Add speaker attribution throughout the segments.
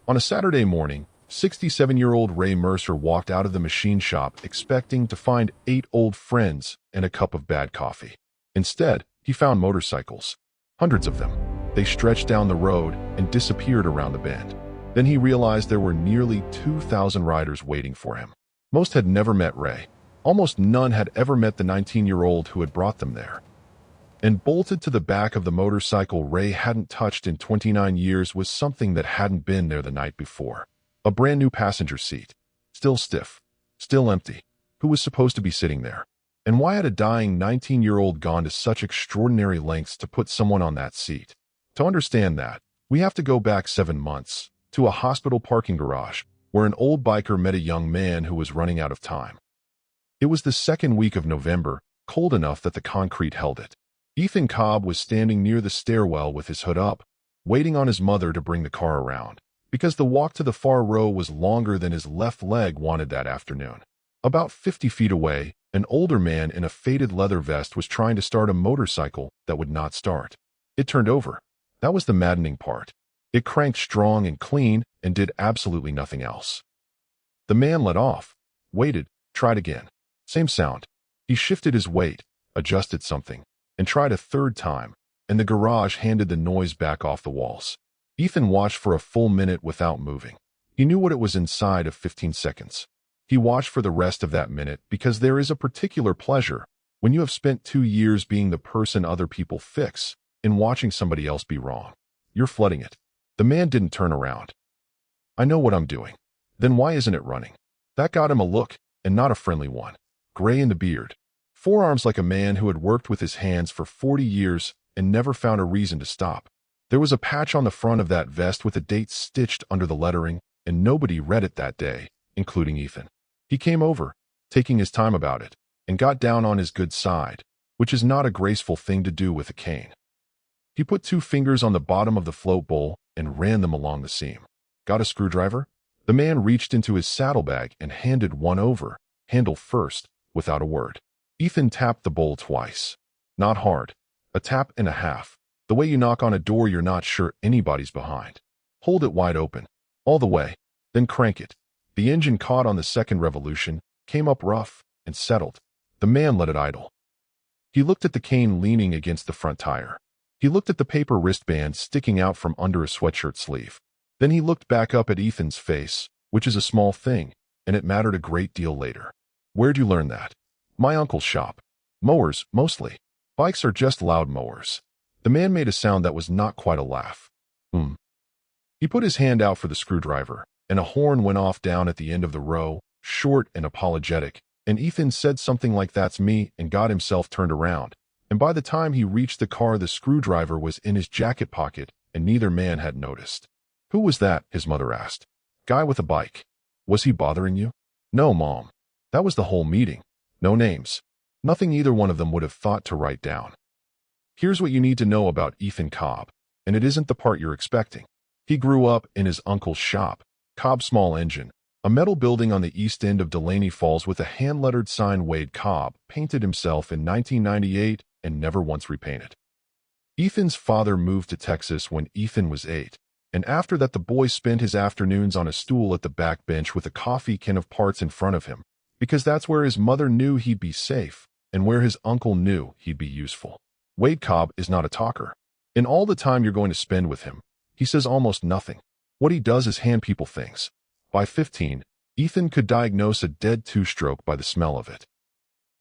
Speaker 1: On a Saturday morning, 67-year-old Ray Mercer walked out of the machine shop expecting to find 8 old friends and a cup of bad coffee. Instead, he found motorcycles. Hundreds of them. They stretched down the road and disappeared around the bend. Then he realized there were nearly 2,000 riders waiting for him. Most had never met Ray. Almost none had ever met the 19-year-old who had brought them there. And bolted to the back of the motorcycle Ray hadn't touched in 29 years was something that hadn't been there the night before. A brand new passenger seat. Still stiff. Still empty. Who was supposed to be sitting there? And why had a dying 19-year-old gone to such extraordinary lengths to put someone on that seat? To understand that, we have to go back 7 months, to a hospital parking garage, where an old biker met a young man who was running out of time. It was the second week of November, cold enough that the concrete held it. Ethan Cobb was standing near the stairwell with his hood up, waiting on his mother to bring the car around, because the walk to the far row was longer than his left leg wanted that afternoon. About 50 feet away, an older man in a faded leather vest was trying to start a motorcycle that would not start. It turned over. That was the maddening part. It cranked strong and clean and did absolutely nothing else. The man let off, waited, tried again. Same sound. He shifted his weight, adjusted something, and tried a third time, and the garage handed the noise back off the walls. Ethan watched for a full minute without moving. He knew what it was inside of 15 seconds. He watched for the rest of that minute because there is a particular pleasure when you have spent 2 years being the person other people fix in watching somebody else be wrong. You're flooding it. The man didn't turn around. I know what I'm doing. Then why isn't it running? That got him a look, and not a friendly one. Gray in the beard. Forearms like a man who had worked with his hands for 40 years and never found a reason to stop. There was a patch on the front of that vest with a date stitched under the lettering, and nobody read it that day, including Ethan. He came over, taking his time about it, and got down on his good side, which is not a graceful thing to do with a cane. He put 2 fingers on the bottom of the float bowl and ran them along the seam. Got a screwdriver? The man reached into his saddlebag and handed one over, handle first, without a word. Ethan tapped the bowl twice. Not hard. A tap and a half. The way you knock on a door you're not sure anybody's behind. Hold it wide open. All the way. Then crank it. The engine caught on the second revolution, came up rough, and settled. The man let it idle. He looked at the cane leaning against the front tire. He looked at the paper wristband sticking out from under a sweatshirt sleeve. Then he looked back up at Ethan's face, which is a small thing, and it mattered a great deal later. Where'd you learn that? My uncle's shop. Mowers, mostly. Bikes are just loud mowers. The man made a sound that was not quite a laugh. He put his hand out for the screwdriver, and a horn went off down at the end of the row, short and apologetic, and Ethan said something like "That's me," and got himself turned around. And by the time he reached the car, the screwdriver was in his jacket pocket, and neither man had noticed. Who was that? His mother asked. Guy with a bike. Was he bothering you? No, Mom. That was the whole meeting. No names. Nothing either one of them would have thought to write down. Here's what you need to know about Ethan Cobb, and it isn't the part you're expecting. He grew up in his uncle's shop, Cobb Small Engine, a metal building on the east end of Delaney Falls with a hand-lettered sign. Wade Cobb painted himself in 1998 and never once repainted. Ethan's father moved to Texas when Ethan was 8, and after that the boy spent his afternoons on a stool at the back bench with a coffee can of parts in front of him, because that's where his mother knew he'd be safe and where his uncle knew he'd be useful. Wade Cobb is not a talker. In all the time you're going to spend with him, he says almost nothing. What he does is hand people things. By 15, Ethan could diagnose a dead two-stroke by the smell of it.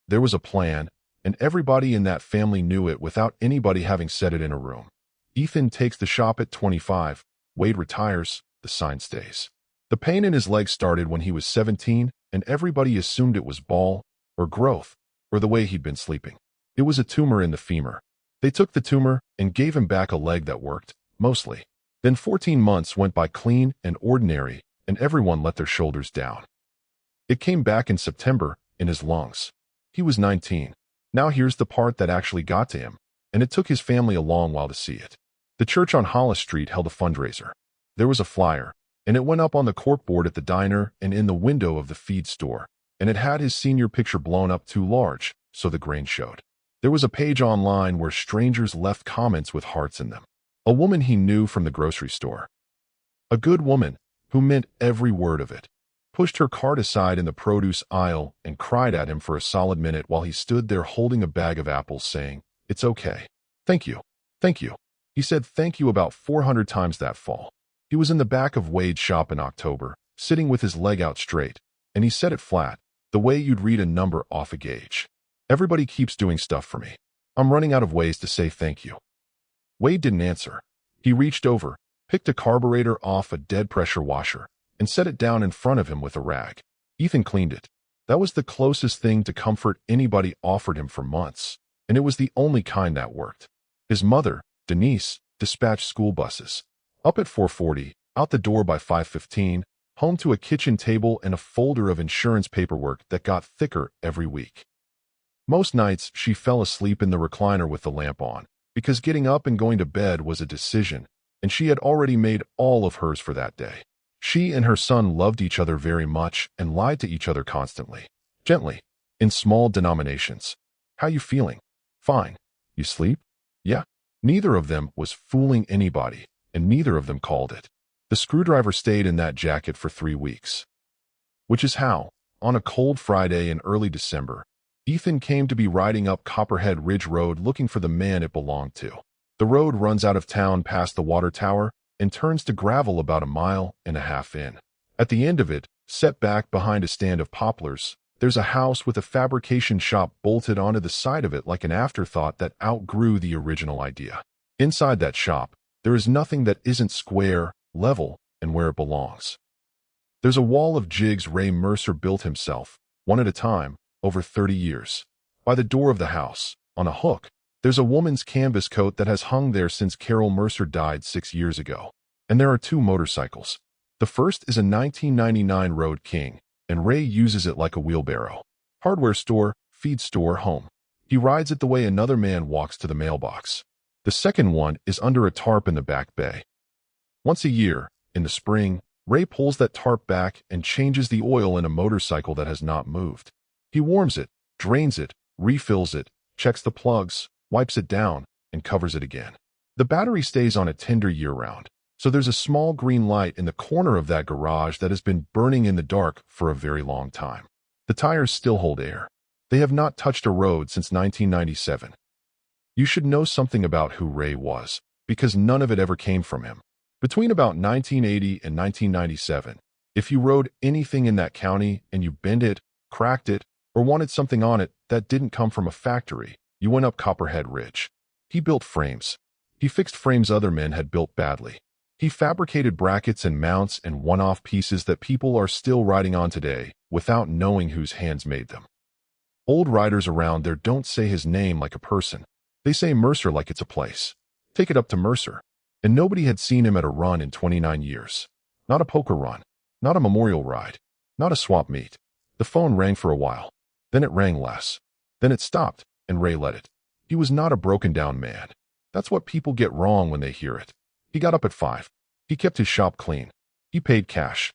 Speaker 1: There was a plan, and everybody in that family knew it without anybody having said it in a room. Ethan takes the shop at 25, Wade retires, the sign stays. The pain in his leg started when he was 17, and everybody assumed it was ball, or growth, or the way he'd been sleeping. It was a tumor in the femur. They took the tumor and gave him back a leg that worked, mostly. Then 14 months went by clean and ordinary, and everyone let their shoulders down. It came back in September, in his lungs. He was 19. Now here's the part that actually got to him, and it took his family a long while to see it. The church on Hollis Street held a fundraiser. There was a flyer, and it went up on the corkboard at the diner and in the window of the feed store, and it had his senior picture blown up too large, so the grain showed. There was a page online where strangers left comments with hearts in them. A woman he knew from the grocery store. A good woman, who meant every word of it, pushed her cart aside in the produce aisle and cried at him for a solid minute while he stood there holding a bag of apples saying, "It's okay. Thank you. Thank you." He said thank you about 400 times that fall. He was in the back of Wade's shop in October, sitting with his leg out straight, and he said it flat, the way you'd read a number off a gauge. "Everybody keeps doing stuff for me. I'm running out of ways to say thank you." Wade didn't answer. He reached over, picked a carburetor off a dead pressure washer, and set it down in front of him with a rag. Ethan cleaned it. That was the closest thing to comfort anybody offered him for months, and it was the only kind that worked. His mother, Denise, dispatched school buses. Up at 4:40, out the door by 5:15, home to a kitchen table and a folder of insurance paperwork that got thicker every week. Most nights, she fell asleep in the recliner with the lamp on, because getting up and going to bed was a decision, and she had already made all of hers for that day. She and her son loved each other very much and lied to each other constantly, gently, in small denominations. "How you feeling?" "Fine." "You sleep?" "Yeah." Neither of them was fooling anybody, and neither of them called it. The screwdriver stayed in that jacket for 3 weeks. Which is how, on a cold Friday in early December, Ethan came to be riding up Copperhead Ridge Road looking for the man it belonged to. The road runs out of town past the water tower and turns to gravel about 1.5 miles in. At the end of it, set back behind a stand of poplars, there's a house with a fabrication shop bolted onto the side of it like an afterthought that outgrew the original idea. Inside that shop, there is nothing that isn't square, level, and where it belongs. There's a wall of jigs Ray Mercer built himself, one at a time, over 30 years. By the door of the house, on a hook, there's a woman's canvas coat that has hung there since Carol Mercer died 6 years ago. And there are 2 motorcycles. The first is a 1999 Road King, and Ray uses it like a wheelbarrow. Hardware store, feed store, home. He rides it the way another man walks to the mailbox. The second one is under a tarp in the back bay. Once a year, in the spring, Ray pulls that tarp back and changes the oil in a motorcycle that has not moved. He warms it, drains it, refills it, checks the plugs, wipes it down, and covers it again. The battery stays on a tender year-round, so there's a small green light in the corner of that garage that has been burning in the dark for a very long time. The tires still hold air. They have not touched a road since 1997. You should know something about who Ray was, because none of it ever came from him. Between about 1980 and 1997, if you rode anything in that county and you bent it, cracked it, or wanted something on it that didn't come from a factory, you went up Copperhead Ridge. He built frames. He fixed frames other men had built badly. He fabricated brackets and mounts and one-off pieces that people are still riding on today without knowing whose hands made them. Old riders around there don't say his name like a person. They say Mercer like it's a place. Take it up to Mercer. And nobody had seen him at a run in 29 years. Not a poker run. Not a memorial ride. Not a swap meet. The phone rang for a while. Then it rang less. Then it stopped, and Ray let it. He was not a broken-down man. That's what people get wrong when they hear it. He got up at 5. He kept his shop clean. He paid cash.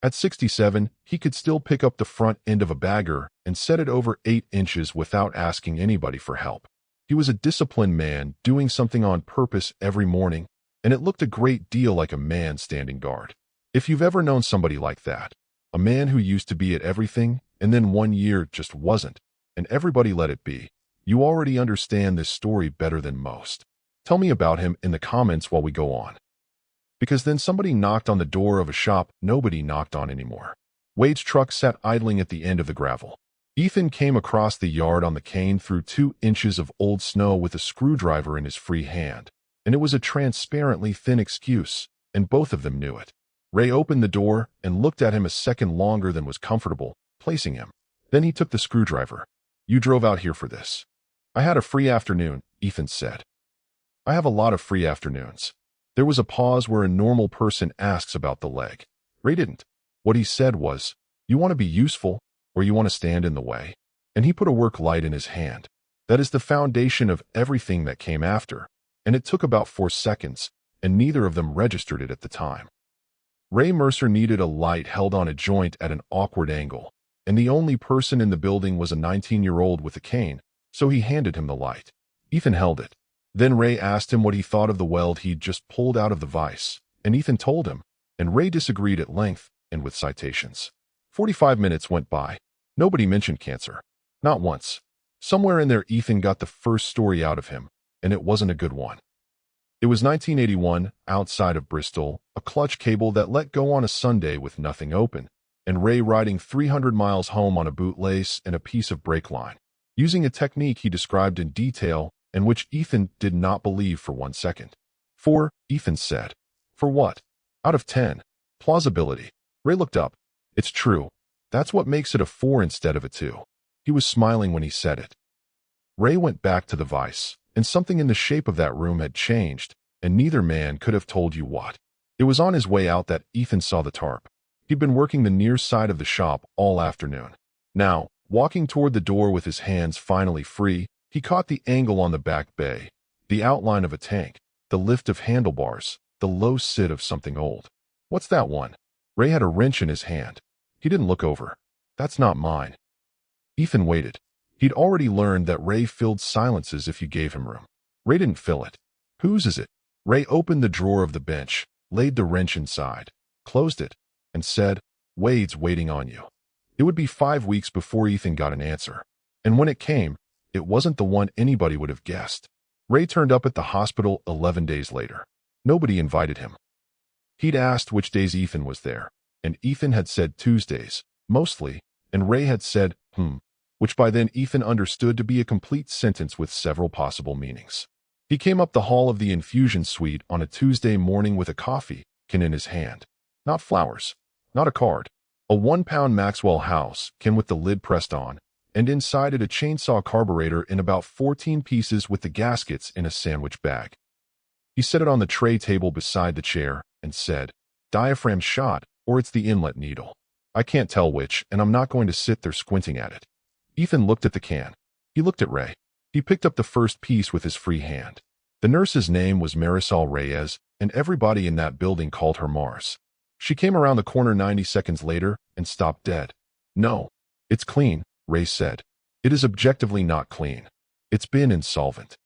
Speaker 1: At 67, he could still pick up the front end of a bagger and set it over 8 inches without asking anybody for help. He was a disciplined man doing something on purpose every morning, and it looked a great deal like a man standing guard. If you've ever known somebody like that, a man who used to be at everything and then one year just wasn't, and everybody let it be, you already understand this story better than most. Tell me about him in the comments while we go on. Because then somebody knocked on the door of a shop nobody knocked on anymore. Wade's truck sat idling at the end of the gravel. Ethan came across the yard on the cane through 2 inches of old snow with a screwdriver in his free hand, and it was a transparently thin excuse, and both of them knew it. Ray opened the door and looked at him a second longer than was comfortable, placing him. Then he took the screwdriver. "You drove out here for this." "I had a free afternoon," Ethan said. "I have a lot of free afternoons." There was a pause where a normal person asks about the leg. Ray didn't. What he said was, "You want to be useful, or you want to stand in the way?" And he put a work light in his hand. That is the foundation of everything that came after, and it took about 4 seconds, and neither of them registered it at the time. Ray Mercer needed a light held on a joint at an awkward angle, and the only person in the building was a 19-year-old with a cane, so he handed him the light. Ethan held it. Then Ray asked him what he thought of the weld he'd just pulled out of the vise, and Ethan told him, and Ray disagreed at length and with citations. 45 minutes went by. Nobody mentioned cancer. Not once. Somewhere in there, Ethan got the first story out of him, and it wasn't a good one. It was 1981, outside of Bristol, a clutch cable that let go on a Sunday with nothing open, and Ray riding 300 miles home on a bootlace and a piece of brake line, using a technique he described in detail and which Ethan did not believe for 1 second. 4, Ethan said. For what? Out of 10. Plausibility. Ray looked up. It's true. That's what makes it a 4 instead of a 2. He was smiling when he said it. Ray went back to the vise, and something in the shape of that room had changed, and neither man could have told you what. It was on his way out that Ethan saw the tarp. He'd been working the near side of the shop all afternoon. Now, walking toward the door with his hands finally free, he caught the angle on the back bay, the outline of a tank, the lift of handlebars, the low sit of something old. What's that one? Ray had a wrench in his hand. He didn't look over. That's not mine. Ethan waited. He'd already learned that Ray filled silences if you gave him room. Ray didn't fill it. Whose is it? Ray opened the drawer of the bench, laid the wrench inside, closed it, and said, Wade's waiting on you. It would be 5 weeks before Ethan got an answer. And when it came, it wasn't the one anybody would have guessed. Ray turned up at the hospital 11 days later. Nobody invited him. He'd asked which days Ethan was there, and Ethan had said Tuesdays, mostly, and Ray had said, which by then Ethan understood to be a complete sentence with several possible meanings. He came up the hall of the infusion suite on a Tuesday morning with a coffee can in his hand. Not flowers, not a card. A 1-pound Maxwell House can with the lid pressed on, and inside it a chainsaw carburetor in about 14 pieces with the gaskets in a sandwich bag. He set it on the tray table beside the chair and said, Diaphragm shot, or it's the inlet needle. I can't tell which, and I'm not going to sit there squinting at it. Ethan looked at the can. He looked at Ray. He picked up the first piece with his free hand. The nurse's name was Marisol Reyes, and everybody in that building called her Mars. She came around the corner 90 seconds later and stopped dead. No, it's clean, Ray said. It is objectively not clean. It's been insolvent.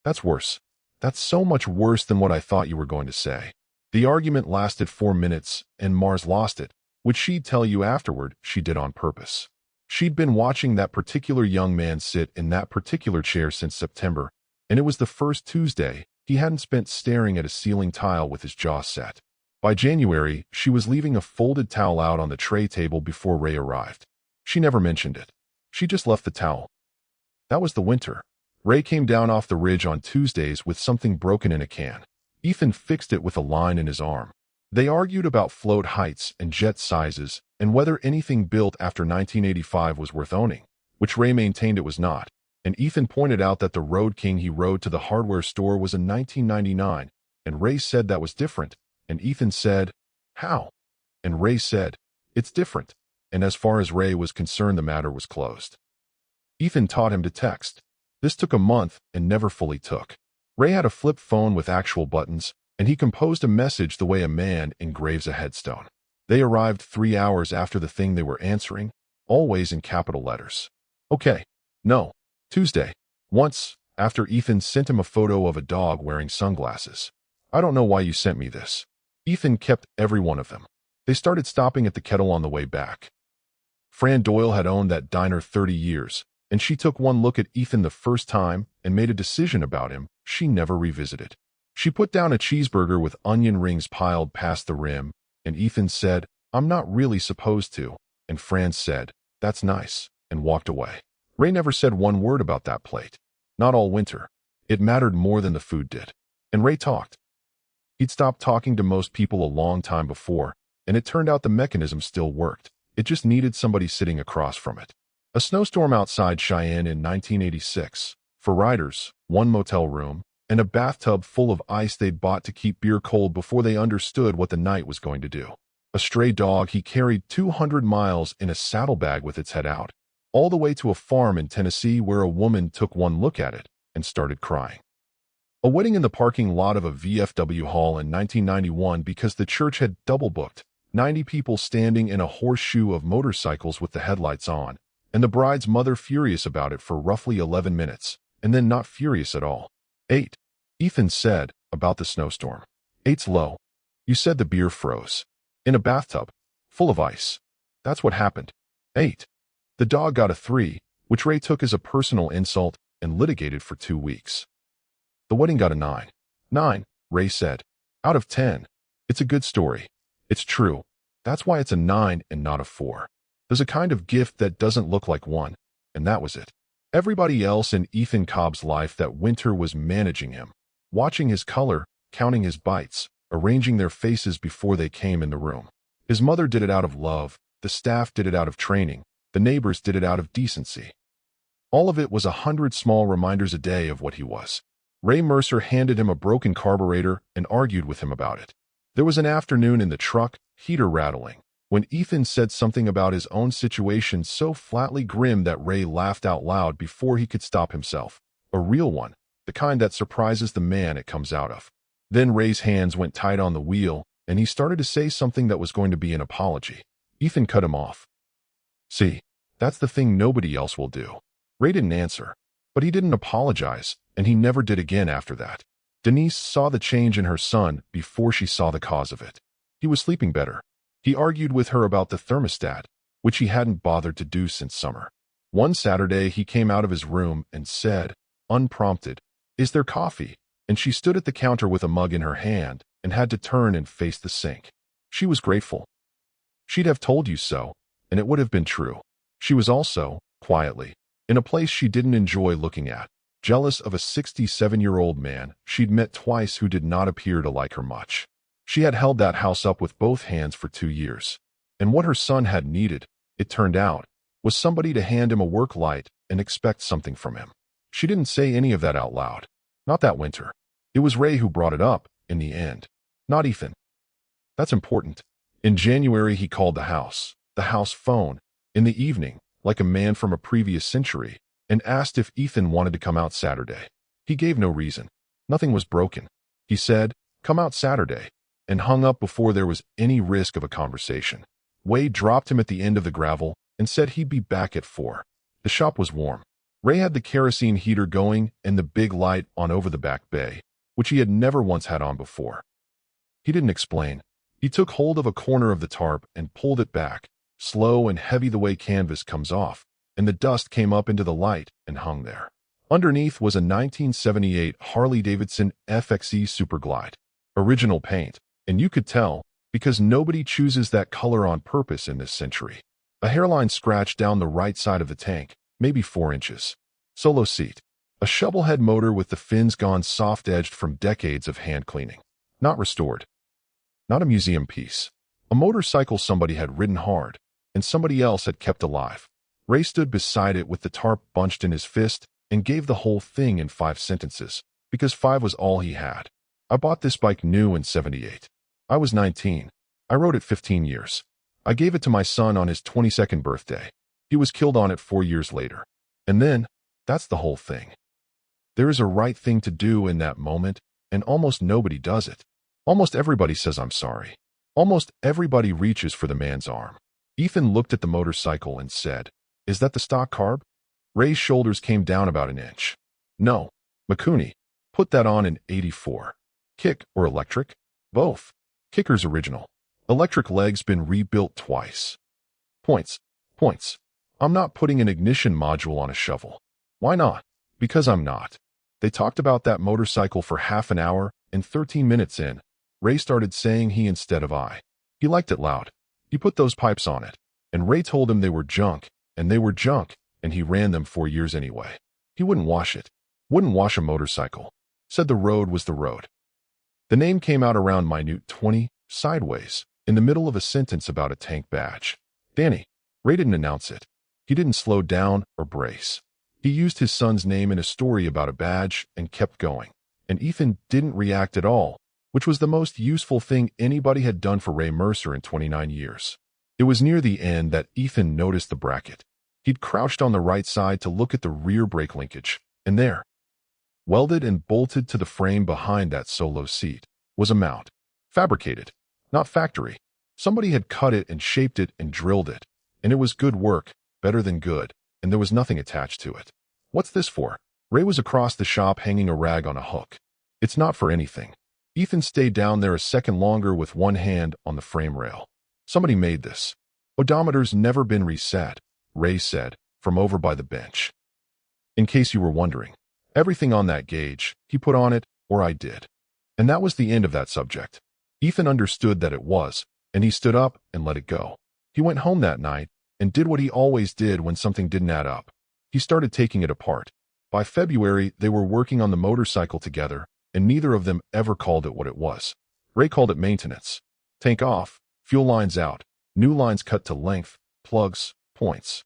Speaker 1: That's worse. That's so much worse than what I thought you were going to say. The argument lasted 4 minutes, and Mars lost it, which she'd tell you afterward she did on purpose. She'd been watching that particular young man sit in that particular chair since September, and it was the first Tuesday he hadn't spent staring at a ceiling tile with his jaw set. By January, she was leaving a folded towel out on the tray table before Ray arrived. She never mentioned it. She just left the towel. That was the winter. Ray came down off the ridge on Tuesdays with something broken in a can. Ethan fixed it with a line in his arm. They argued about float heights and jet sizes and whether anything built after 1985 was worth owning, which Ray maintained it was not, and Ethan pointed out that the Road King he rode to the hardware store was a 1999, and Ray said that was different, and Ethan said, How? And Ray said, It's different, and as far as Ray was concerned the matter was closed. Ethan taught him to text. This took a month and never fully took. Ray had a flip phone with actual buttons, and he composed a message the way a man engraves a headstone. They arrived 3 hours after the thing they were answering, always in capital letters. Okay. No. Tuesday. Once, after Ethan sent him a photo of a dog wearing sunglasses. I don't know why you sent me this. Ethan kept every one of them. They started stopping at the Kettle on the way back. Fran Doyle had owned that diner 30 years, and she took one look at Ethan the first time and made a decision about him she never revisited. She put down a cheeseburger with onion rings piled past the rim, and Ethan said, I'm not really supposed to, and Fran said, That's nice, and walked away. Ray never said one word about that plate. Not all winter. It mattered more than the food did. And Ray talked. He'd stopped talking to most people a long time before, and it turned out the mechanism still worked. It just needed somebody sitting across from it. A snowstorm outside Cheyenne in 1986. For riders, one motel room, and a bathtub full of ice they'd bought to keep beer cold before they understood what the night was going to do. A stray dog he carried 200 miles in a saddlebag with its head out, all the way to a farm in Tennessee where a woman took one look at it and started crying. A wedding in the parking lot of a VFW hall in 1991 because the church had double booked, 90 people standing in a horseshoe of motorcycles with the headlights on, and the bride's mother furious about it for roughly 11 minutes, and then not furious at all. 8. Ethan said, about the snowstorm. 8's low. You said the beer froze. In a bathtub. Full of ice. That's what happened. 8. The dog got a 3, which Ray took as a personal insult and litigated for 2 weeks. The wedding got a 9. 9, Ray said. Out of 10. It's a good story. It's true. That's why it's a 9 and not a 4. There's a kind of gift that doesn't look like one, and that was it. Everybody else in Ethan Cobb's life that winter was managing him, watching his color, counting his bites, arranging their faces before they came in the room. His mother did it out of love, the staff did it out of training, the neighbors did it out of decency. All of it was 100 small reminders a day of what he was. Ray Mercer handed him a broken carburetor and argued with him about it. There was an afternoon in the truck, heater rattling, when Ethan said something about his own situation so flatly grim that Ray laughed out loud before he could stop himself. A real one, the kind that surprises the man it comes out of. Then Ray's hands went tight on the wheel, and he started to say something that was going to be an apology. Ethan cut him off. See, that's the thing nobody else will do. Ray didn't answer, but he didn't apologize, and he never did again after that. Denise saw the change in her son before she saw the cause of it. He was sleeping better. He argued with her about the thermostat, which he hadn't bothered to do since summer. One Saturday, he came out of his room and said, unprompted, "Is there coffee?" And she stood at the counter with a mug in her hand and had to turn and face the sink. She was grateful. She'd have told you so, and it would have been true. She was also, quietly, in a place she didn't enjoy looking at, jealous of a 67-year-old man she'd met twice who did not appear to like her much. She had held that house up with both hands for 2 years. And what her son had needed, it turned out, was somebody to hand him a work light and expect something from him. She didn't say any of that out loud. Not that winter. It was Ray who brought it up, in the end. Not Ethan. That's important. In January, he called the house phone, in the evening, like a man from a previous century, and asked if Ethan wanted to come out Saturday. He gave no reason. Nothing was broken. He said, "Come out Saturday," and hung up before there was any risk of a conversation. Wade dropped him at the end of the gravel and said he'd be back at 4. The shop was warm. Ray had the kerosene heater going and the big light on over the back bay, which he had never once had on before. He didn't explain. He took hold of a corner of the tarp and pulled it back, slow and heavy the way canvas comes off, and the dust came up into the light and hung there. Underneath was a 1978 Harley-Davidson FXE Superglide. Original paint, and you could tell, because nobody chooses that color on purpose in this century. A hairline scratch down the right side of the tank, maybe 4 inches. Solo seat. A shovelhead motor with the fins gone soft-edged from decades of hand cleaning. Not restored. Not a museum piece. A motorcycle somebody had ridden hard, and somebody else had kept alive. Ray stood beside it with the tarp bunched in his fist and gave the whole thing in 5 sentences, because 5 was all he had. I bought this bike new in '78. I was 19. I rode it 15 years. I gave it to my son on his 22nd birthday. He was killed on it 4 years later. And then, that's the whole thing. There is a right thing to do in that moment, and almost nobody does it. Almost everybody says I'm sorry. Almost everybody reaches for the man's arm. Ethan looked at the motorcycle and said, "Is that the stock carb?" Ray's shoulders came down about an inch. "No. Makuni. Put that on in '84. Kick or electric?" "Both. Kicker's original. Electric leg's been rebuilt twice." Points. I'm not putting an ignition module on a shovel. Why not? Because I'm not. They talked about that motorcycle for half an hour, and 13 minutes in, Ray started saying he instead of I. He liked it loud. He put those pipes on it, and Ray told him they were junk, and he ran them 4 years anyway. He wouldn't wash it. Wouldn't wash a motorcycle. Said the road was the road. The name came out around minute 20, sideways, in the middle of a sentence about a tank badge. Danny. Ray didn't announce it. He didn't slow down or brace. He used his son's name in a story about a badge and kept going. And Ethan didn't react at all, which was the most useful thing anybody had done for Ray Mercer in 29 years. It was near the end that Ethan noticed the bracket. He'd crouched on the right side to look at the rear brake linkage, and there, welded and bolted to the frame behind that solo seat, was a mount. Fabricated, not factory. Somebody had cut it and shaped it and drilled it, and it was good work, better than good, and there was nothing attached to it. "What's this for?" Ray was across the shop hanging a rag on a hook. "It's not for anything. Ethan stayed down there a second longer with one hand on the frame rail. Somebody made this. Odometer's never been reset, Ray said, from over by the bench. In case you were wondering, everything on that gauge, he put on it, or I did. And that was the end of that subject. Ethan understood that it was, and he stood up and let it go. He went home that night and did what he always did when something didn't add up. He started taking it apart. By February, they were working on the motorcycle together, and neither of them ever called it what it was. Ray called it maintenance. Tank off, fuel lines out, new lines cut to length, plugs, points.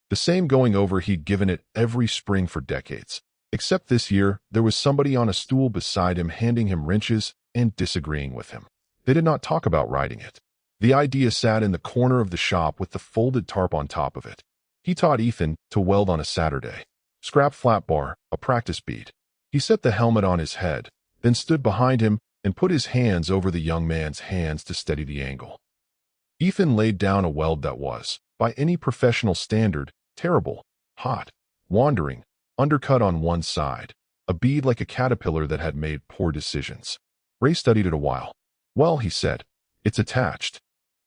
Speaker 1: The same going over he'd given it every spring for decades. Except this year, there was somebody on a stool beside him handing him wrenches and disagreeing with him. They did not talk about riding it. The idea sat in the corner of the shop with the folded tarp on top of it. He taught Ethan to weld on a Saturday. Scrap flat bar, a practice bead. He set the helmet on his head, then stood behind him and put his hands over the young man's hands to steady the angle. Ethan laid down a weld that was, by any professional standard, terrible, hot, wandering, undercut on one side, a bead like a caterpillar that had made poor decisions. Ray studied it a while. Well, he said, it's attached.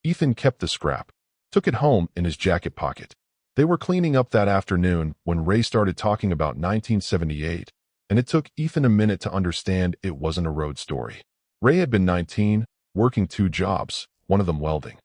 Speaker 1: Ethan kept the scrap, took it home in his jacket pocket. They were cleaning up that afternoon when Ray started talking about 1978, and it took Ethan a minute to understand it wasn't a road story. Ray had been 19, working 2 jobs, one of them welding.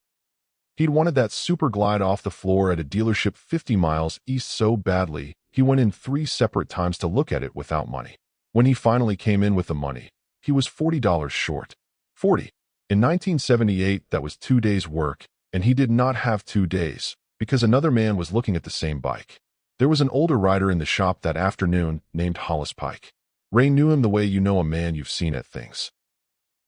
Speaker 1: He'd wanted that super glide off the floor at a dealership 50 miles east so badly, he went in 3 separate times to look at it without money. When he finally came in with the money, he was $40 short. 40. In 1978, that was 2 days' work, and he did not have 2 days, because another man was looking at the same bike. There was an older rider in the shop that afternoon named Hollis Pike. Ray knew him the way you know a man you've seen at things.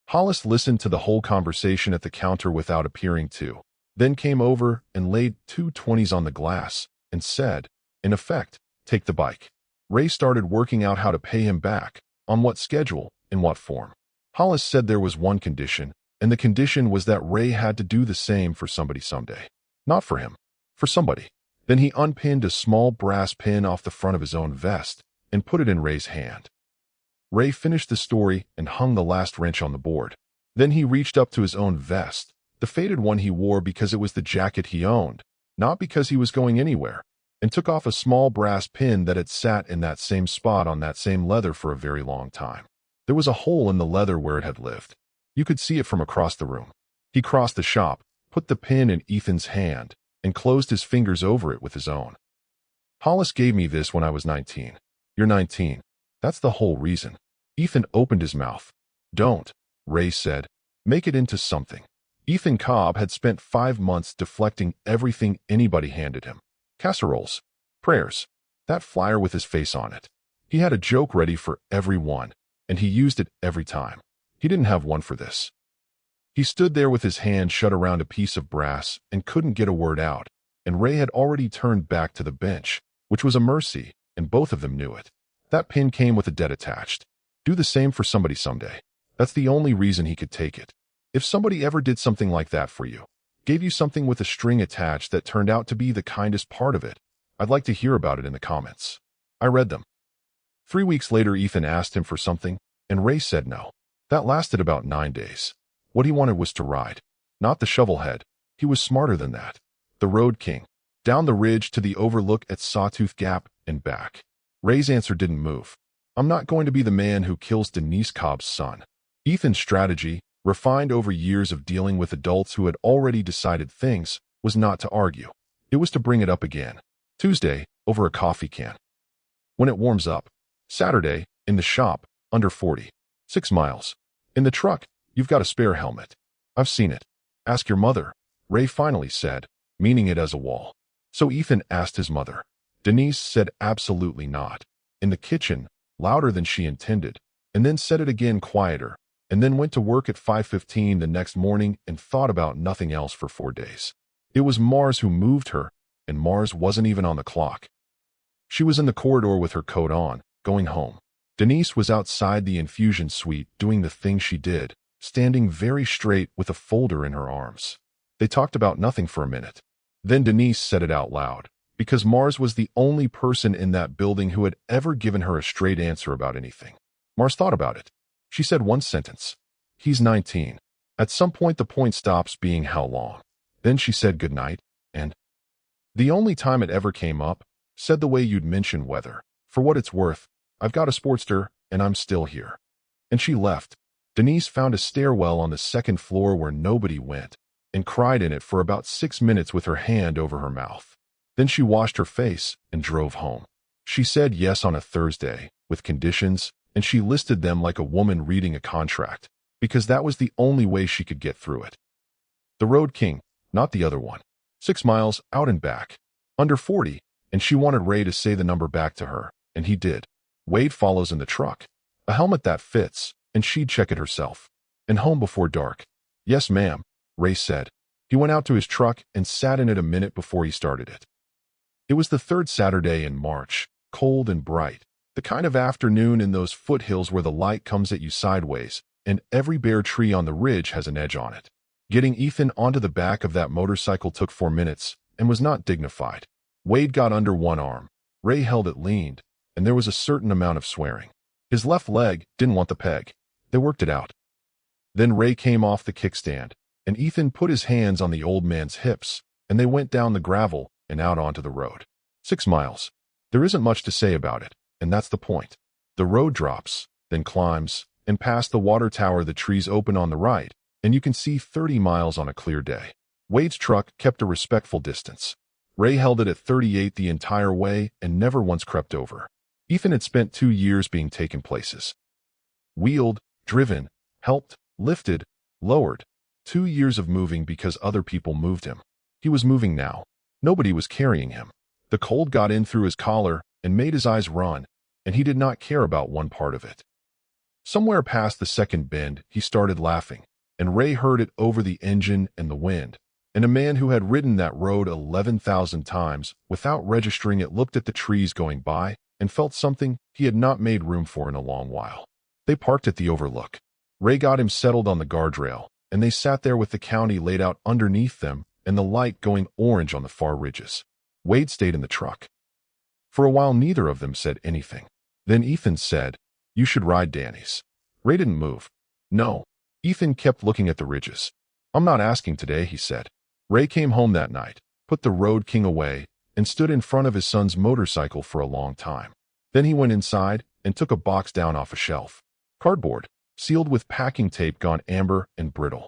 Speaker 1: Hollis listened to the whole conversation at the counter without appearing to, then came over and laid 2 20s on the glass and said, in effect, take the bike. Ray started working out how to pay him back, on what schedule, in what form. Hollis said there was one condition, and the condition was that Ray had to do the same for somebody someday. Not for him, for somebody. Then he unpinned a small brass pin off the front of his own vest and put it in Ray's hand. Ray finished the story and hung the last wrench on the board. Then he reached up to his own vest, the faded one he wore because it was the jacket he owned, not because he was going anywhere, and took off a small brass pin that had sat in that same spot on that same leather for a very long time. There was a hole in the leather where it had lived. You could see it from across the room. He crossed the shop, put the pin in Ethan's hand, and closed his fingers over it with his own. Hollis gave me this when I was 19. You're 19. That's the whole reason. Ethan opened his mouth. Don't, Ray said. Make it into something. Ethan Cobb had spent 5 months deflecting everything anybody handed him. Casseroles. Prayers. That flyer with his face on it. He had a joke ready for every one, and he used it every time. He didn't have one for this. He stood there with his hand shut around a piece of brass and couldn't get a word out, and Ray had already turned back to the bench, which was a mercy, and both of them knew it. That pin came with a debt attached. Do the same for somebody someday. That's the only reason he could take it. If somebody ever did something like that for you, gave you something with a string attached that turned out to be the kindest part of it, I'd like to hear about it in the comments. I read them. 3 weeks later, Ethan asked him for something, and Ray said no. That lasted about 9 days. What he wanted was to ride. Not the shovelhead. He was smarter than that. The Road King. Down the ridge to the overlook at Sawtooth Gap and back. Ray's answer didn't move. I'm not going to be the man who kills Denise Cobb's son. Ethan's strategy, refined over years of dealing with adults who had already decided things, was not to argue. It was to bring it up again. Tuesday, over a coffee can. When it warms up. Saturday, in the shop, under 40. 6 miles. In the truck, you've got a spare helmet. I've seen it. Ask your mother, Ray finally said, meaning it as a wall. So Ethan asked his mother. Denise said absolutely not. In the kitchen, louder than she intended, and then said it again quieter, and then went to work at 5:15 the next morning and thought about nothing else for 4 days. It was Mars who moved her, and Mars wasn't even on the clock. She was in the corridor with her coat on, going home. Denise was outside the infusion suite doing the thing she did, standing very straight with a folder in her arms. They talked about nothing for a minute. Then Denise said it out loud, because Mars was the only person in that building who had ever given her a straight answer about anything. Mars thought about it. She said one sentence. He's 19. At some point the point stops being how long. Then she said goodnight, and the only time it ever came up, said the way you'd mention weather. For what it's worth, I've got a Sportster, and I'm still here. And she left. Denise found a stairwell on the second floor where nobody went, and cried in it for about 6 minutes with her hand over her mouth. Then she washed her face and drove home. She said yes on a Thursday, with conditions, and she listed them like a woman reading a contract, because that was the only way she could get through it. The Road King, not the other one. 6 miles, out and back. Under 40, and she wanted Ray to say the number back to her, and he did. Wade follows in the truck. A helmet that fits, and she'd check it herself. And home before dark. Yes, ma'am, Ray said. He went out to his truck and sat in it a minute before he started it. It was the third Saturday in March, cold and bright, the kind of afternoon in those foothills where the light comes at you sideways, and every bare tree on the ridge has an edge on it. Getting Ethan onto the back of that motorcycle took 4 minutes, and was not dignified. Wade got under one arm, Ray held it leaned, and there was a certain amount of swearing. His left leg didn't want the peg. They worked it out. Then Ray came off the kickstand, and Ethan put his hands on the old man's hips, and they went down the gravel and out onto the road. 6 miles. There isn't much to say about it, and that's the point. The road drops, then climbs, and past the water tower the trees open on the right, and you can see 30 miles on a clear day. Wade's truck kept a respectful distance. Ray held it at 38 the entire way and never once crept over. Ethan had spent 2 years being taken places. Wheeled, driven, helped, lifted, lowered. 2 years of moving because other people moved him. He was moving now. Nobody was carrying him. The cold got in through his collar and made his eyes run, and he did not care about one part of it. Somewhere past the second bend, he started laughing, and Ray heard it over the engine and the wind. And a man who had ridden that road 11,000 times without registering it looked at the trees going by and felt something he had not made room for in a long while. They parked at the overlook. Ray got him settled on the guardrail, and they sat there with the county laid out underneath them and the light going orange on the far ridges. Wade stayed in the truck. For a while neither of them said anything. Then Ethan said, "You should ride Danny's." Ray didn't move. No. Ethan kept looking at the ridges. "I'm not asking today," he said. Ray came home that night, put the Road King away, and stood in front of his son's motorcycle for a long time. Then he went inside and took a box down off a shelf. Cardboard, sealed with packing tape gone amber and brittle.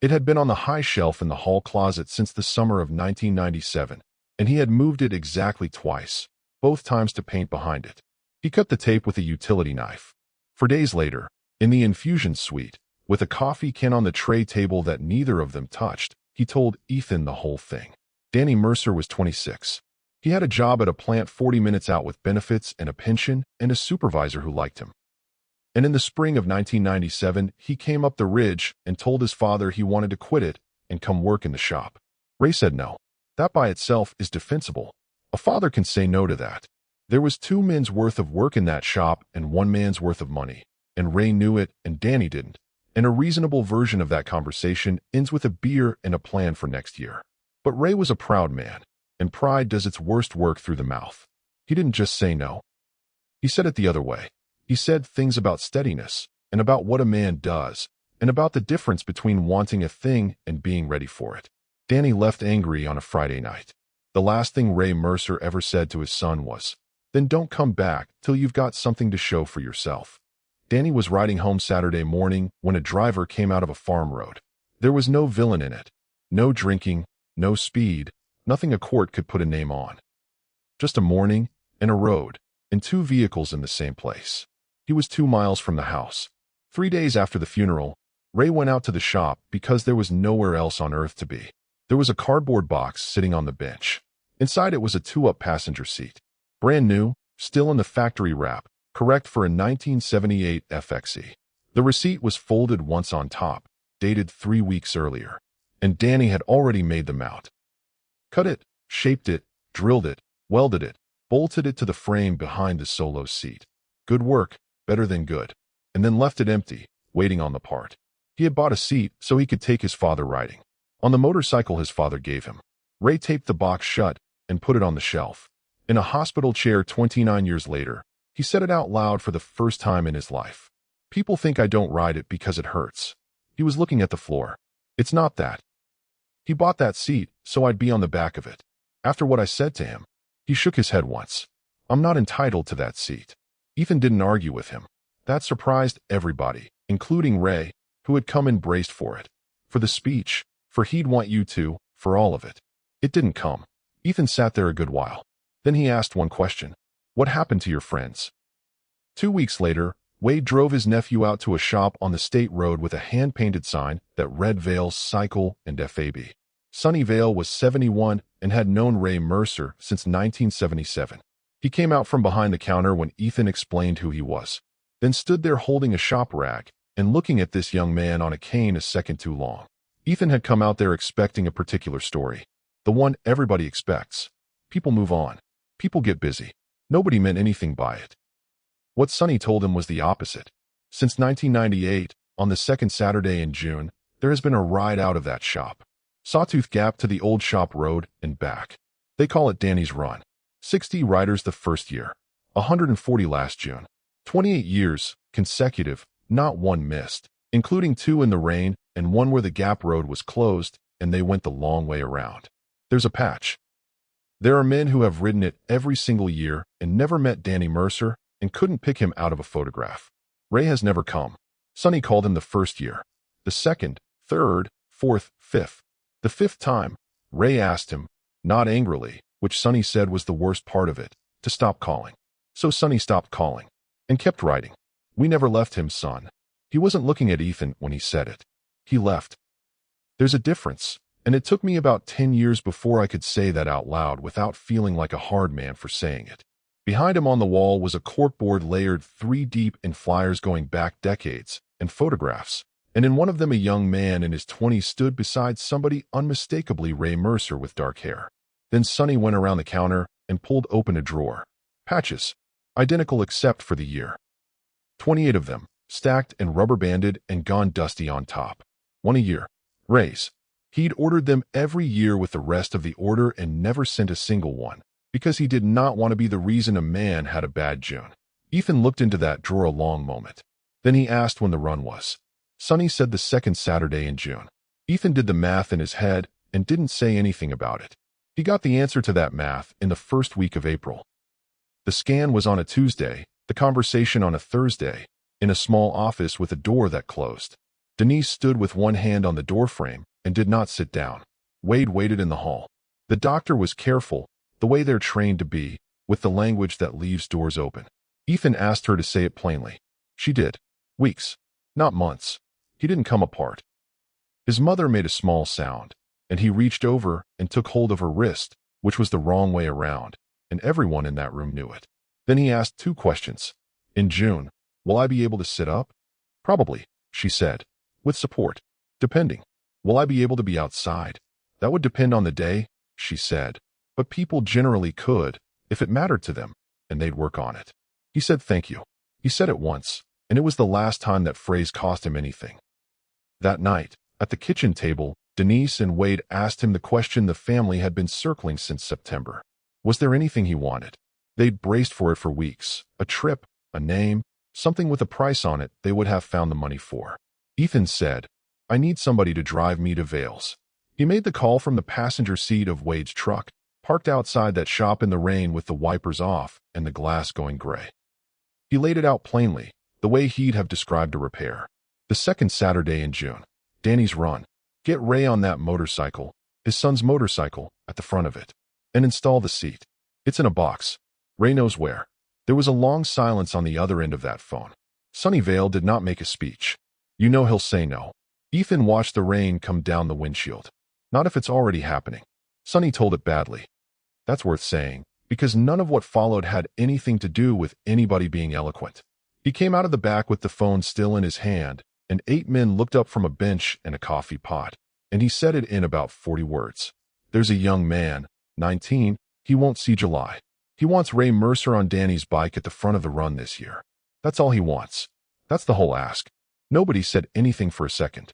Speaker 1: It had been on the high shelf in the hall closet since the summer of 1997, and he had moved it exactly twice, both times to paint behind it. He cut the tape with a utility knife. For days later, in the infusion suite, with a coffee can on the tray table that neither of them touched, he told Ethan the whole thing. Danny Mercer was 26. He had a job at a plant 40 minutes out with benefits and a pension and a supervisor who liked him. And in the spring of 1997, he came up the ridge and told his father he wanted to quit it and come work in the shop. Ray said no. That by itself is defensible. A father can say no to that. There was 2 men's worth of work in that shop and 1 man's worth of money, and Ray knew it and Danny didn't. And a reasonable version of that conversation ends with a beer and a plan for next year. But Ray was a proud man, and pride does its worst work through the mouth. He didn't just say no. He said it the other way. He said things about steadiness, and about what a man does, and about the difference between wanting a thing and being ready for it. Danny left angry on a Friday night. The last thing Ray Mercer ever said to his son was, "Then don't come back till you've got something to show for yourself." Danny was riding home Saturday morning when a driver came out of a farm road. There was no villain in it. No drinking, no speed, nothing a court could put a name on. Just a morning, and a road, and 2 vehicles in the same place. He was 2 miles from the house. 3 days after the funeral, Ray went out to the shop because there was nowhere else on earth to be. There was a cardboard box sitting on the bench. Inside it was a 2-up passenger seat. Brand new, still in the factory wrap, correct for a 1978 FXE. The receipt was folded once on top, dated 3 weeks earlier, and Danny had already made them out. Cut it, shaped it, drilled it, welded it, bolted it to the frame behind the solo seat. Good work, better than good. And then left it empty, waiting on the part. He had bought a seat so he could take his father riding. On the motorcycle his father gave him. Ray taped the box shut and put it on the shelf. In a hospital chair 29 years later, he said it out loud for the first time in his life. People think I don't ride it because it hurts. He was looking at the floor. It's not that. He bought that seat so I'd be on the back of it. After what I said to him, he shook his head once. I'm not entitled to that seat. Ethan didn't argue with him. That surprised everybody, including Ray, who had come and braced for it. For the speech, for he'd want you to, for all of it. It didn't come. Ethan sat there a good while. Then he asked one question. What happened to your friends? 2 weeks later, Wade drove his nephew out to a shop on the state road with a hand-painted sign that read Vale's Cycle and FAB. Sonny Vale was 71 and had known Ray Mercer since 1977. He came out from behind the counter when Ethan explained who he was, then stood there holding a shop rag and looking at this young man on a cane a second too long. Ethan had come out there expecting a particular story, the one everybody expects. People move on. People get busy. Nobody meant anything by it. What Sonny told him was the opposite. Since 1998, on the second Saturday in June, there has been a ride out of that shop. Sawtooth Gap to the old shop road and back. They call it Danny's Run. 60 riders the first year. 140 last June. 28 years, consecutive, not one missed, including 2 in the rain and 1 where the Gap Road was closed and they went the long way around. There's a patch. There are men who have ridden it every single year and never met Danny Mercer and couldn't pick him out of a photograph. Ray has never come. Sonny called him the first year, the second, third, fourth, fifth. The 5th time, Ray asked him, not angrily, which Sonny said was the worst part of it, to stop calling. So Sonny stopped calling and kept writing. We never left him, son. He wasn't looking at Ethan when he said it. He left. There's a difference, and it took me about 10 years before I could say that out loud without feeling like a hard man for saying it. Behind him on the wall was a corkboard layered 3 deep in flyers going back decades and photographs. And in one of them a young man in his 20s stood beside somebody unmistakably Ray Mercer with dark hair. Then Sonny went around the counter and pulled open a drawer. Patches. Identical except for the year. 28 of them, stacked and rubber-banded and gone dusty on top. 1 a year. Ray's. He'd ordered them every year with the rest of the order and never sent a single one, because he did not want to be the reason a man had a bad June. Ethan looked into that drawer a long moment. Then he asked when the run was. Sonny said the second Saturday in June. Ethan did the math in his head and didn't say anything about it. He got the answer to that math in the first week of April. The scan was on a Tuesday, the conversation on a Thursday, in a small office with a door that closed. Denise stood with one hand on the doorframe and did not sit down. Wade waited in the hall. The doctor was careful, the way they're trained to be, with the language that leaves doors open. Ethan asked her to say it plainly. She did. Weeks, not months. He didn't come apart. His mother made a small sound, and he reached over and took hold of her wrist, which was the wrong way around, and everyone in that room knew it. Then he asked 2 questions. In June, will I be able to sit up? Probably, she said, with support. Depending. Will I be able to be outside? That would depend on the day, she said, but people generally could, if it mattered to them, and they'd work on it. He said thank you. He said it once, and it was the last time that phrase cost him anything. That night, at the kitchen table, Denise and Wade asked him the question the family had been circling since September. Was there anything he wanted? They'd braced for it for weeks. A trip, a name, something with a price on it they would have found the money for. Ethan said, I need somebody to drive me to Vale's. He made the call from the passenger seat of Wade's truck, parked outside that shop in the rain with the wipers off and the glass going gray. He laid it out plainly, the way he'd have described a repair. The second Saturday in June. Danny's Run. Get Ray on that motorcycle, his son's motorcycle, at the front of it. And install the seat. It's in a box. Ray knows where. There was a long silence on the other end of that phone. Sonny Vale did not make a speech. You know he'll say no. Ethan watched the rain come down the windshield. Not if it's already happening. Sonny told it badly. That's worth saying, because none of what followed had anything to do with anybody being eloquent. He came out of the back with the phone still in his hand, and 8 men looked up from a bench and a coffee pot, and he said it in about 40 words. There's a young man, 19, he won't see July. He wants Ray Mercer on Danny's bike at the front of the run this year. That's all he wants. That's the whole ask. Nobody said anything for a second.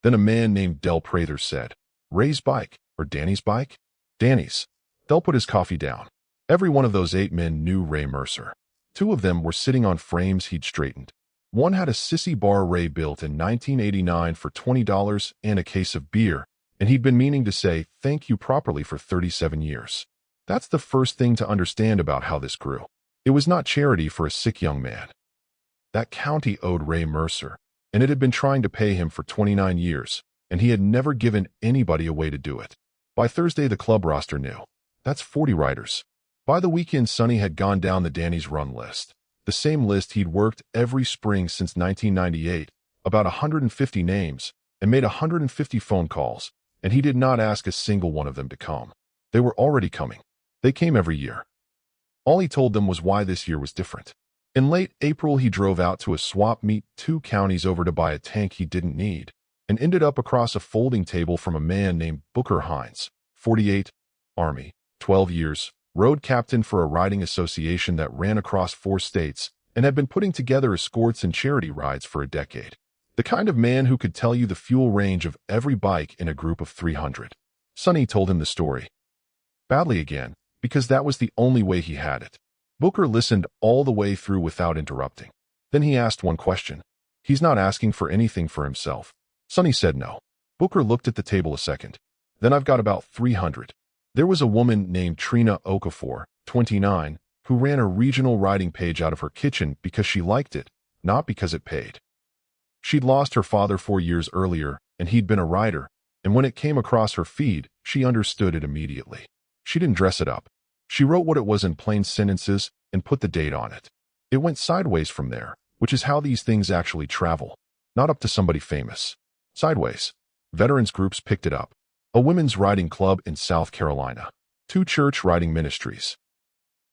Speaker 1: Then a man named Del Prather said, Ray's bike, or Danny's bike? Danny's. Del put his coffee down. Every one of those 8 men knew Ray Mercer. 2 of them were sitting on frames he'd straightened. One had a sissy bar Ray built in 1989 for $20 and a case of beer, and he'd been meaning to say thank you properly for 37 years. That's the first thing to understand about how this grew. It was not charity for a sick young man. That county owed Ray Mercer, and it had been trying to pay him for 29 years, and he had never given anybody a way to do it. By Thursday, the club roster knew. That's 40 riders. By the weekend, Sonny had gone down the Danny's Run list, the same list he'd worked every spring since 1998, about 150 names, and made 150 phone calls, and he did not ask a single one of them to come. They were already coming. They came every year. All he told them was why this year was different. In late April, he drove out to a swap meet 2 counties over to buy a tank he didn't need, and ended up across a folding table from a man named Booker Hines, 48, Army, 12 years, road captain for a riding association that ran across 4 states and had been putting together escorts and charity rides for a decade. The kind of man who could tell you the fuel range of every bike in a group of 300. Sonny told him the story. Badly again, because that was the only way he had it. Booker listened all the way through without interrupting. Then he asked one question. He's not asking for anything for himself. Sonny said no. Booker looked at the table a second. Then I've got about 300. There was a woman named Trina Okafor, 29, who ran a regional riding page out of her kitchen because she liked it, not because it paid. She'd lost her father 4 years earlier, and he'd been a rider, and when it came across her feed, she understood it immediately. She didn't dress it up. She wrote what it was in plain sentences and put the date on it. It went sideways from there, which is how these things actually travel. Not up to somebody famous. Sideways. Veterans groups picked it up. A women's riding club in South Carolina. 2 church riding ministries.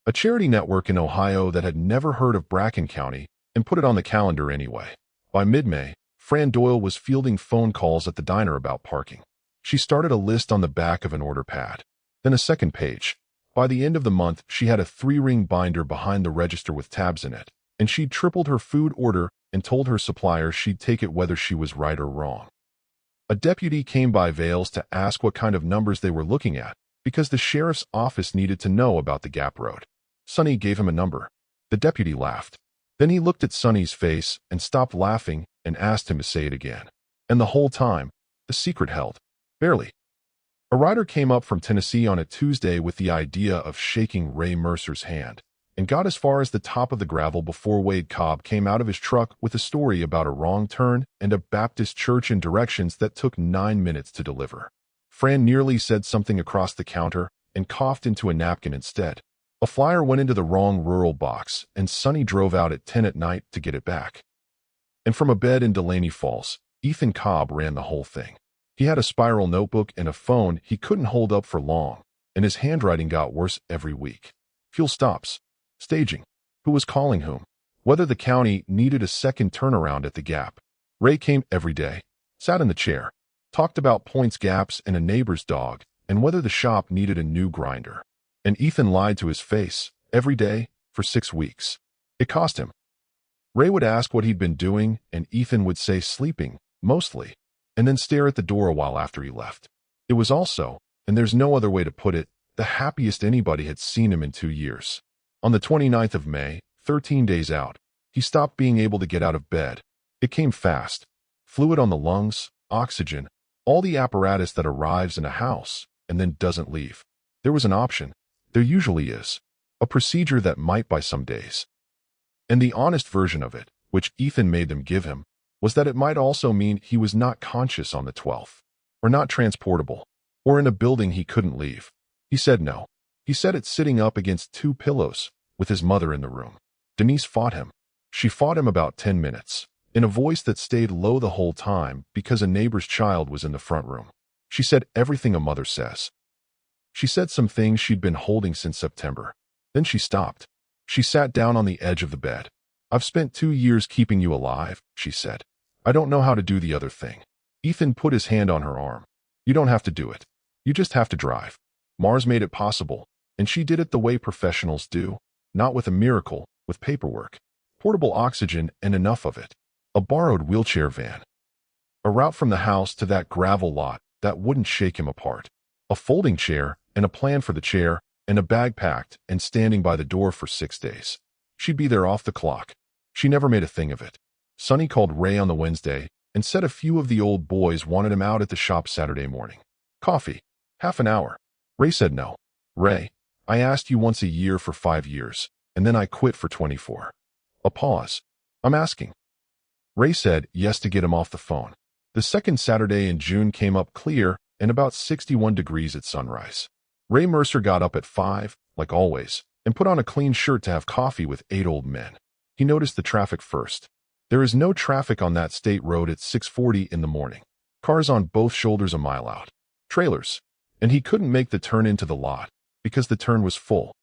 Speaker 1: A charity network in Ohio that had never heard of Bracken County and put it on the calendar anyway. By mid-May, Fran Doyle was fielding phone calls at the diner about parking. She started a list on the back of an order pad. Then a second page. By the end of the month, she had a 3-ring binder behind the register with tabs in it, and she'd tripled her food order and told her supplier she'd take it whether she was right or wrong. A deputy came by Vales to ask what kind of numbers they were looking at, because the sheriff's office needed to know about the Gap Road. Sonny gave him a number. The deputy laughed. Then he looked at Sonny's face and stopped laughing and asked him to say it again. And the whole time, the secret held. Barely. A rider came up from Tennessee on a Tuesday with the idea of shaking Ray Mercer's hand, and got as far as the top of the gravel before Wade Cobb came out of his truck with a story about a wrong turn and a Baptist church in directions that took 9 minutes to deliver. Fran nearly said something across the counter and coughed into a napkin instead. A flyer went into the wrong rural box, and Sonny drove out at 10 at night to get it back. And from a bed in Delaney Falls, Ethan Cobb ran the whole thing. He had a spiral notebook and a phone he couldn't hold up for long, and his handwriting got worse every week. Fuel stops. Staging. Who was calling whom? Whether the county needed a second turnaround at the Gap. Ray came every day, sat in the chair, talked about points gaps and a neighbor's dog, and whether the shop needed a new grinder. And Ethan lied to his face, every day, for 6 weeks. It cost him. Ray would ask what he'd been doing, and Ethan would say sleeping, mostly, and then stare at the door a while after he left. It was also, and there's no other way to put it, the happiest anybody had seen him in 2 years. On the 29th of May, 13 days out, he stopped being able to get out of bed. It came fast. Fluid on the lungs, oxygen, all the apparatus that arrives in a house and then doesn't leave. There was an option. There usually is. A procedure that might by some days. And the honest version of it, which Ethan made them give him, was that it might also mean he was not conscious on the 12th, or not transportable, or in a building he couldn't leave. He said no. He said it sitting up against 2 pillows, with his mother in the room. Denise fought him. She fought him about 10 minutes, in a voice that stayed low the whole time because a neighbor's child was in the front room. She said everything a mother says. She said some things she'd been holding since September. Then she stopped. She sat down on the edge of the bed. I've spent 2 years keeping you alive, she said. I don't know how to do the other thing. Ethan put his hand on her arm. You don't have to do it. You just have to drive. Mars made it possible, and she did it the way professionals do, not with a miracle, with paperwork. Portable oxygen and enough of it. A borrowed wheelchair van. A route from the house to that gravel lot that wouldn't shake him apart. A folding chair and a plan for the chair and a bag packed and standing by the door for 6 days. She'd be there off the clock. She never made a thing of it. Sonny called Ray on the Wednesday and said a few of the old boys wanted him out at the shop Saturday morning. Coffee. Half an hour. Ray said no. Ray, I asked you once a year for 5 years, and then I quit for 24. A pause. I'm asking. Ray said yes to get him off the phone. The second Saturday in June came up clear and about 61 degrees at sunrise. Ray Mercer got up at 5, like always, and put on a clean shirt to have coffee with 8 old men. He noticed the traffic first. There is no traffic on that state road at 6:40 in the morning. Cars on both shoulders a mile out. Trailers. And he couldn't make the turn into the lot because the turn was full.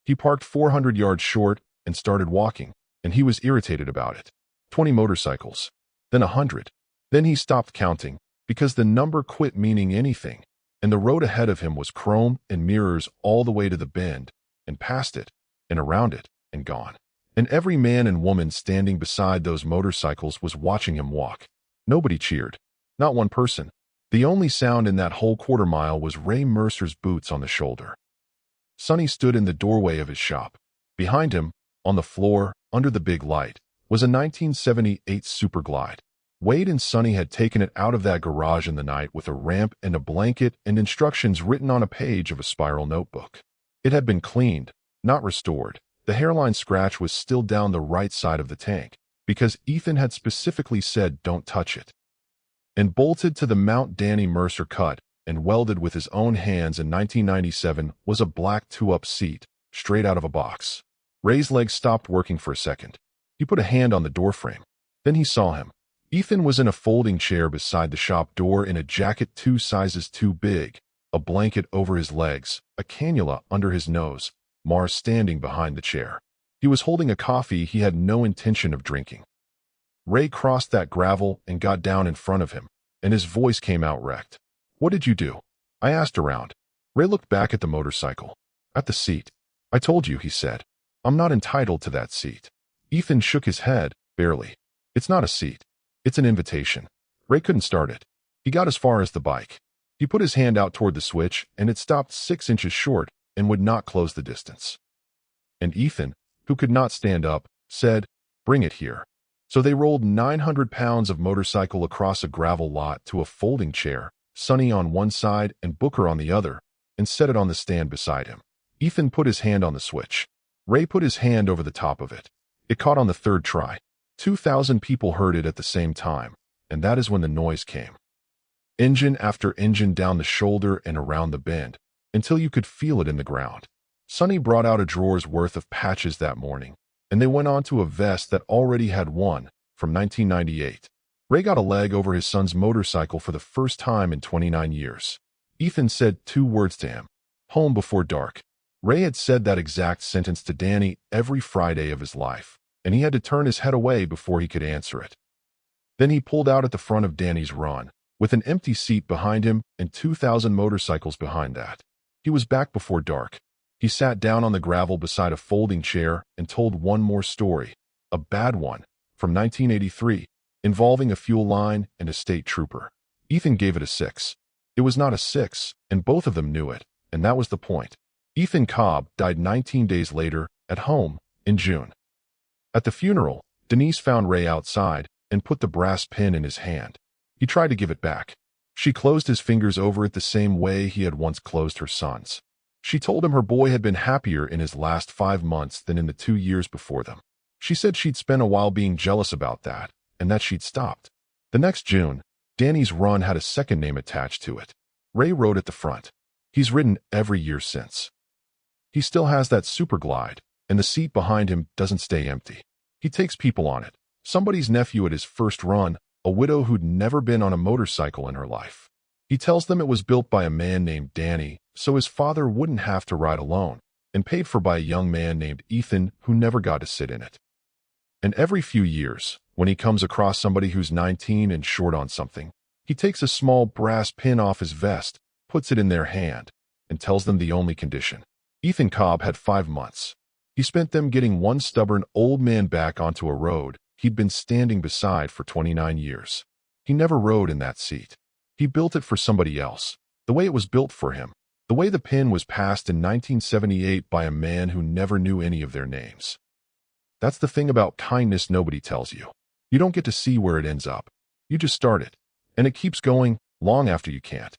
Speaker 1: He parked 400 yards short and started walking, and he was irritated about it. 20 motorcycles. Then 100. Then he stopped counting because the number quit meaning anything, and the road ahead of him was chrome and mirrors all the way to the bend, and past it, and around it, and gone. And every man and woman standing beside those motorcycles was watching him walk. Nobody cheered. Not one person. The only sound in that whole quarter mile was Ray Mercer's boots on the shoulder. Sonny stood in the doorway of his shop. Behind him, on the floor, under the big light, was a 1978 Super Glide. Wade and Sonny had taken it out of that garage in the night with a ramp and a blanket and instructions written on a page of a spiral notebook. It had been cleaned, not restored. The hairline scratch was still down the right side of the tank, because Ethan had specifically said don't touch it. And bolted to the mount Danny Mercer cut and welded with his own hands in 1997 was a black 2-up seat, straight out of a box. Ray's legs stopped working for a second. He put a hand on the doorframe. Then he saw him. Ethan was in a folding chair beside the shop door in a jacket 2 sizes too big, a blanket over his legs, a cannula under his nose, Mars standing behind the chair. He was holding a coffee he had no intention of drinking. Ray crossed that gravel and got down in front of him, and his voice came out wrecked. What did you do? I asked around. Ray looked back at the motorcycle. At the seat. I told you, he said. I'm not entitled to that seat. Ethan shook his head, barely. It's not a seat. It's an invitation. Ray couldn't start it. He got as far as the bike. He put his hand out toward the switch, and it stopped 6 inches short and would not close the distance. And Ethan, who could not stand up, said, bring it here. So they rolled 900 pounds of motorcycle across a gravel lot to a folding chair, Sonny on one side and Booker on the other, and set it on the stand beside him. Ethan put his hand on the switch. Ray put his hand over the top of it. It caught on the third try. 2,000 people heard it at the same time, and that is when the noise came. Engine after engine down the shoulder and around the bend, until you could feel it in the ground. Sonny brought out a drawer's worth of patches that morning, and they went on to a vest that already had one, from 1998. Ray got a leg over his son's motorcycle for the first time in 29 years. Ethan said 2 words to him. Home before dark. Ray had said that exact sentence to Danny every Friday of his life, and he had to turn his head away before he could answer it. Then he pulled out at the front of Danny's run, with an empty seat behind him and 2,000 motorcycles behind that. He was back before dark. He sat down on the gravel beside a folding chair and told one more story, a bad one, from 1983, involving a fuel line and a state trooper. Ethan gave it a 6. It was not a 6, and both of them knew it, and that was the point. Ethan Cobb died 19 days later, at home, in June. At the funeral, Denise found Ray outside and put the brass pin in his hand. He tried to give it back. She closed his fingers over it the same way he had once closed her son's. She told him her boy had been happier in his last 5 months than in the 2 years before them. She said she'd spent a while being jealous about that, and that she'd stopped. The next June, Danny's run had a second name attached to it. Ray rode at the front. He's ridden every year since. He still has that Super Glide, and the seat behind him doesn't stay empty. He takes people on it. Somebody's nephew at his first run, a widow who'd never been on a motorcycle in her life. He tells them it was built by a man named Danny, so his father wouldn't have to ride alone, and paid for by a young man named Ethan who never got to sit in it. And every few years, when he comes across somebody who's 19 and short on something, he takes a small brass pin off his vest, puts it in their hand, and tells them the only condition. Ethan Cobb had 5 months. He spent them getting one stubborn old man back onto a road he'd been standing beside for 29 years. He never rode in that seat. He built it for somebody else, the way it was built for him, the way the pin was passed in 1978 by a man who never knew any of their names. That's the thing about kindness nobody tells you. You don't get to see where it ends up. You just start it, and it keeps going long after you can't.